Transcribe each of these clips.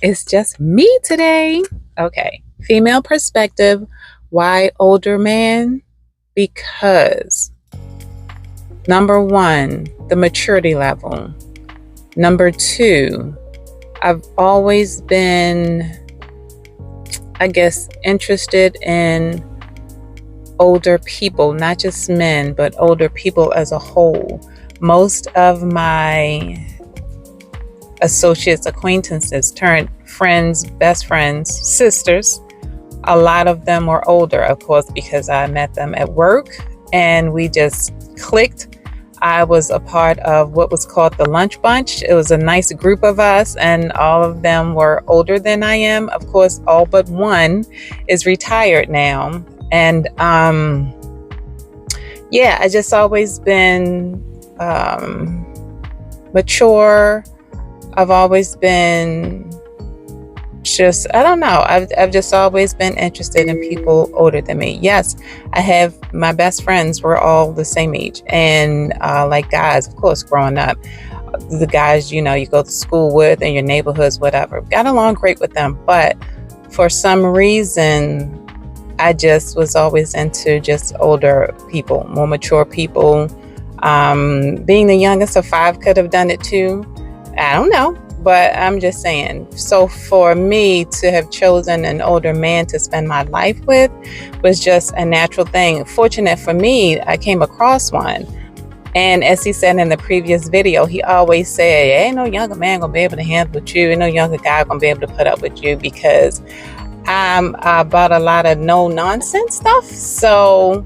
It's just me today. Okay. Female perspective. Why older man? Because number one, the maturity level. Number two, I've always been, I guess, interested in older people, not just men, but older people as a whole. Most of my associates, acquaintances, turned friends, best friends, sisters, a lot of them were older, of course, because I met them at work and we just clicked. I was a part of what was called the lunch bunch. It was a nice group of us, and all of them were older than I am. Of course, all but one is retired now. And yeah, I just always been mature. I've always been just, I don't know, I've just always been interested in people older than me. Yes, I have, my best friends were all the same age, and like guys, of course, growing up, the guys, you go to school with in your neighborhoods, whatever, got along great with them. But for some reason, I just was always into just older people, more mature people. Being the youngest of five could have done it too. I don't know, but I'm just saying. So for me to have chosen an older man to spend my life with was just a natural thing. Fortunate for me, I came across one. And as he said in the previous video, he always said, ain't no younger man gonna be able to handle with you. Ain't no younger guy gonna be able to put up with you, because I'm about a lot of no nonsense stuff. So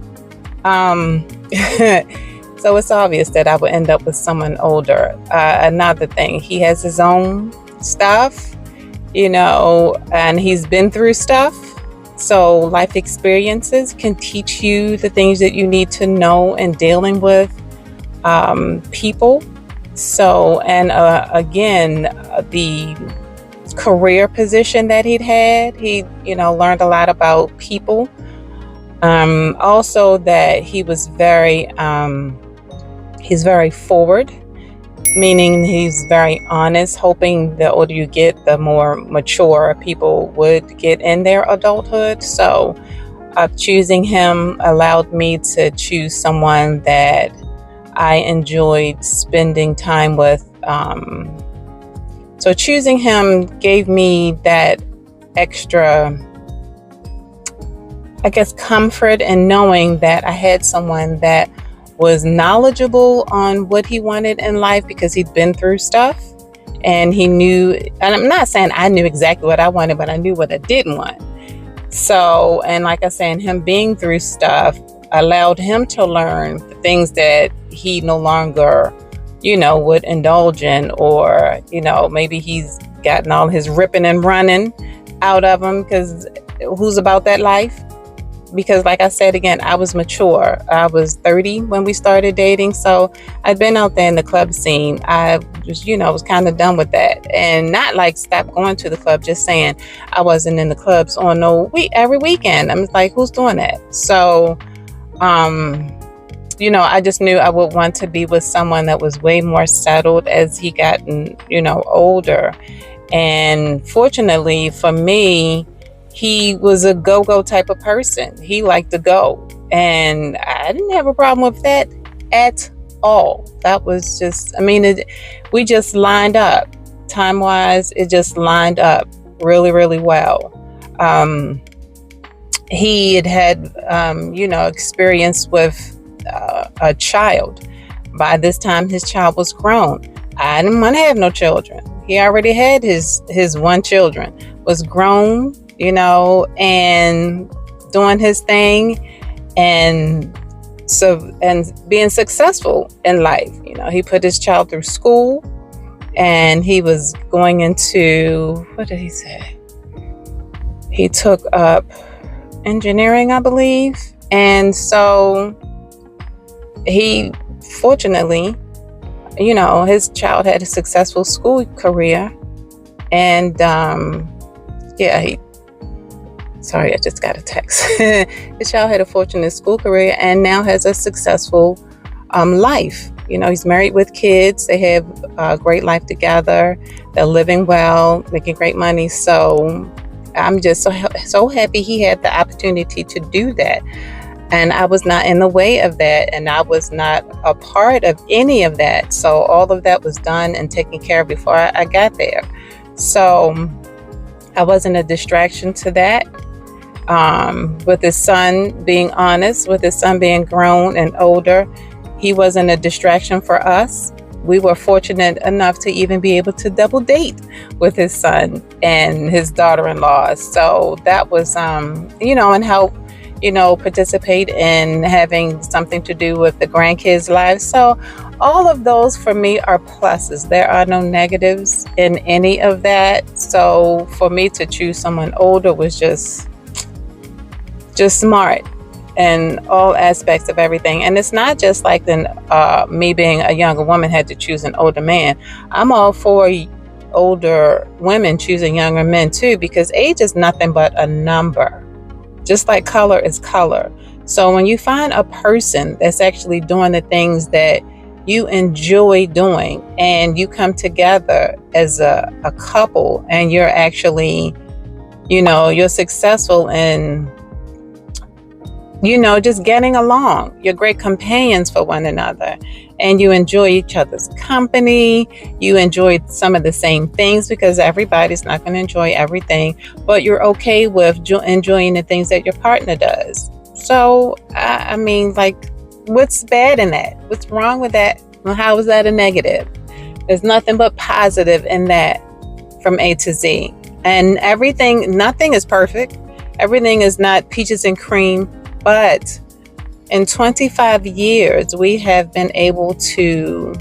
so it's obvious that I would end up with someone older. Another thing, he has his own stuff, and he's been through stuff. So life experiences can teach you the things that you need to know in dealing with people. So, and again, the career position that he learned a lot about people. Also that he was he's very forward, meaning he's very honest, hoping the older you get, the more mature people would get in their adulthood. So choosing him allowed me to choose someone that I enjoyed spending time with. So choosing him gave me that extra, I guess, comfort in knowing that I had someone that was knowledgeable on what he wanted in life, because he'd been through stuff and he knew, and I'm not saying I knew exactly what I wanted, but I knew what I didn't want. So, and like I said, him being through stuff allowed him to learn the things that he no longer, would indulge in, or, maybe he's gotten all his ripping and running out of him, because who's about that life? Because like I said, again, I was mature. I was 30 when we started dating. So I'd been out there in the club scene. I just, was kind of done with that, and not like stop going to the club, just saying I wasn't in the clubs on every weekend. I'm like, who's doing that? So, I just knew I would want to be with someone that was way more settled as he gotten, older. And fortunately for me, he was a go-go type of person. He liked to go. And I didn't have a problem with that at all. That was just, we just lined up. Time-wise, it just lined up really, really well. He had experience with a child. By this time, his child was grown. I didn't want to have no children. He already had his one children, was grown, and doing his thing, and being successful in life. He put his child through school, and he was going into, what did he say? He took up engineering, I believe. And so he, fortunately, his child had a successful school career. And sorry, I just got a text. His child had a fortunate school career and now has a successful life. He's married with kids. They have a great life together. They're living well, making great money. So I'm just so happy he had the opportunity to do that. And I was not in the way of that, and I was not a part of any of that. So all of that was done and taken care of before I got there. So I wasn't a distraction to that. With his son being honest, with his son being grown and older, he wasn't a distraction for us. We were fortunate enough to even be able to double date with his son and his daughter-in-law. So that was, and help, participate in having something to do with the grandkids' lives. So all of those for me are pluses. There are no negatives in any of that. So for me to choose someone older was just smart in all aspects of everything. And it's not just like me being a younger woman had to choose an older man. I'm all for older women choosing younger men too, because age is nothing but a number, just like color is color. So when you find a person that's actually doing the things that you enjoy doing, and you come together as a couple, and you're actually, you're successful in just getting along. You're great companions for one another, and you enjoy each other's company. You enjoy some of the same things, because everybody's not going to enjoy everything, but you're okay with enjoying the things that your partner does. So, I mean, like, what's bad in that? What's wrong with that? How is that a negative? There's nothing but positive in that from A to Z. And nothing is perfect. Everything is not peaches and cream. But in 25 years, we have been able to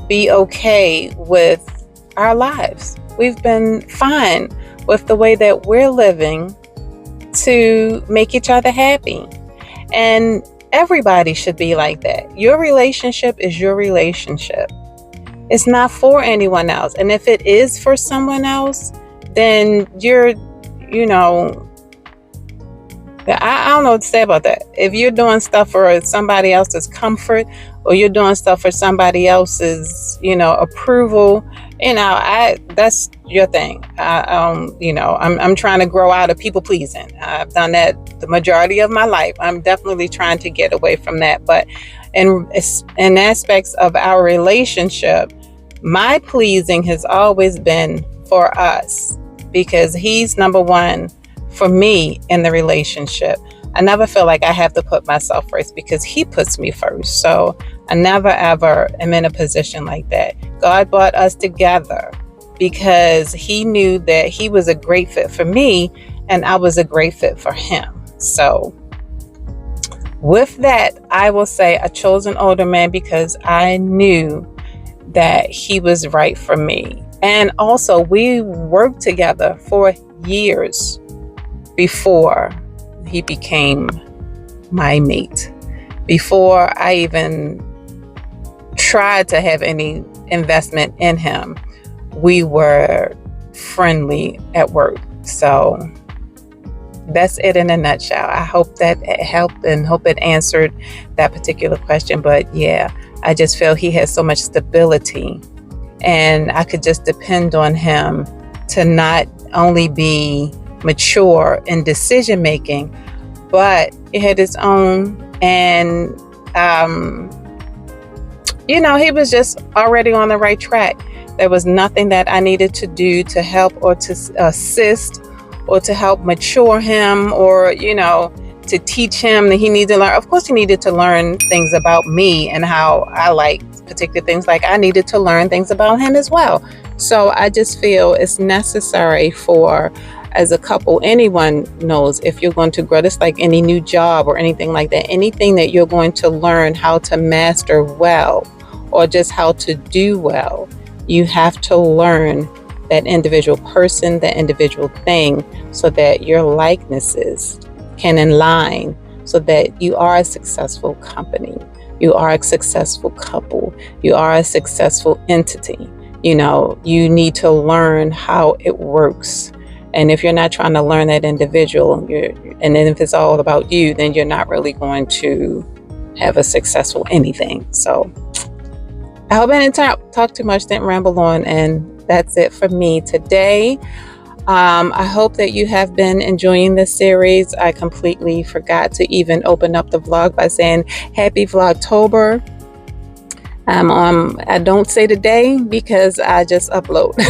be okay with our lives. We've been fine with the way that we're living to make each other happy. And everybody should be like that. Your relationship is your relationship. It's not for anyone else. And if it is for someone else, then you're, I don't know what to say about that. If you're doing stuff for somebody else's comfort, or you're doing stuff for somebody else's, approval, that's your thing. I'm trying to grow out of people pleasing. I've done that the majority of my life. I'm definitely trying to get away from that. But in aspects of our relationship, my pleasing has always been for us, because he's number one for me in the relationship. I never feel like I have to put myself first, because he puts me first. So I never ever am in a position like that. God brought us together because he knew that he was a great fit for me, and I was a great fit for him. So with that, I will say I chose an older man because I knew that he was right for me. And also, we worked together for years before he became my mate. Before I even tried to have any investment in him, we were friendly at work. So that's it in a nutshell. I hope that it helped and hope it answered that particular question. But yeah, I just feel he has so much stability, and I could just depend on him to not only be mature in decision making, but he had his own, and he was just already on the right track. There was nothing that I needed to do to help or to assist or to help mature him, or to teach him that he needed to learn. Of course, he needed to learn things about me and how I like particular things. Like, I needed to learn things about him as well. So I just feel it's necessary for, as a couple, anyone knows, if you're going to grow, just like any new job or anything like that, anything that you're going to learn how to master well, or just how to do well, you have to learn that individual person, that individual thing, so that your likenesses can align, so that you are a successful company, you are a successful couple, you are a successful entity. You need to learn how it works. And if you're not trying to learn that individual, and then if it's all about you, then you're not really going to have a successful anything. So I hope I didn't talk too much, didn't ramble on, and that's it for me today. I hope that you have been enjoying this series. I completely forgot to even open up the vlog by saying happy Vlogtober. I don't say the day because I just upload.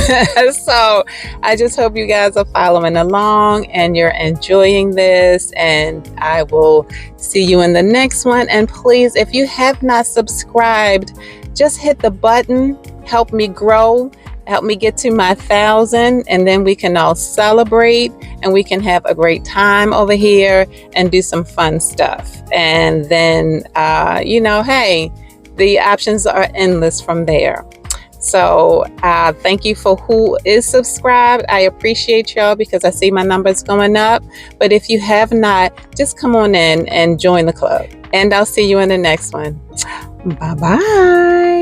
So I just hope you guys are following along and you're enjoying this, and I will see you in the next one. And please, if you have not subscribed, just hit the button, help me grow, help me get to my 1,000, and then we can all celebrate and we can have a great time over here and do some fun stuff. And then, hey, the options are endless from there. So thank you for who is subscribed. I appreciate y'all because I see my numbers going up. But if you have not, just come on in and join the club. And I'll see you in the next one. Bye-bye.